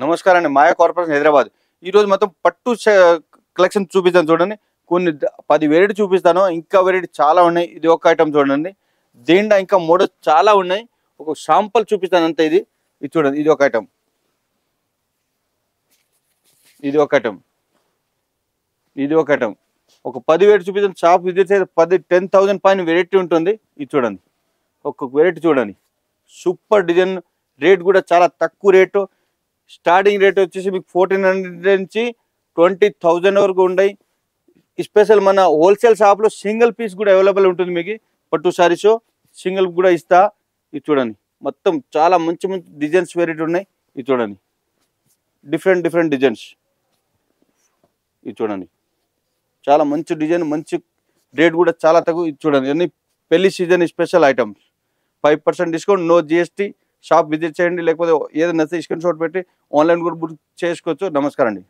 నమస్కారం అండి. మాయా కార్పొరేషన్ హైదరాబాద్. ఈరోజు మొత్తం పట్టు కలెక్షన్ చూపిస్తాను చూడండి. కొన్ని 10 వెరైటీ చూపిస్తాను. ఇంకా వెరైటీ చాలా ఉన్నాయి. ఇది ఒక ఐటమ్ చూడండి. దీంట్లో ఇంకా మోడల్స్ చాలా ఉన్నాయి. ఒక శాంపుల్ చూపిస్తాను అంతే. ఇది చూడండి. ఇది ఒక ఐటమ్, ఇది ఒక ఐటమ్, ఇది ఒక ఐటమ్. ఒక 10 వెరైటీ చూపిస్తాను. షాప్ విజిట్ చేస్తే 10,000 పైన వెరైటీ ఉంటుంది. ఇది చూడండి. ఒక్కొక్క వెరైటీ చూడండి. Super design. రేట్ కూడా చాలా తక్కువ రేటు. స్టార్టింగ్ రేట్ వచ్చేసి మీకు 1400 నుంచి 20,000 వరకు ఉన్నాయి. స్పెషల్ మన హోల్సేల్ షాప్లో సింగిల్ పీస్ కూడా అవైలబుల్ ఉంటుంది. మీకు పట్టు సారీస్ సింగిల్ కూడా ఇస్తా. ఇది చూడండి. మొత్తం చాలా మంచి మంచి డిజైన్స్ వెరైటీ ఉన్నాయి. ఇది చూడండి. Different designs. ఇది చూడండి. చాలా మంచి డిజైన్, మంచి రేట్ కూడా చాలా తక్కువ. ఇది చూడండి. అన్ని పెళ్లి season special items. 5% discount, no GST. Shop visit చేయండి. లేకపోతే ఏదైనా స్క్రీన్ షాట్ పెట్టి ఆన్లైన్ కూడా బుక్ చేసుకోవచ్చు. నమస్కారం అండి.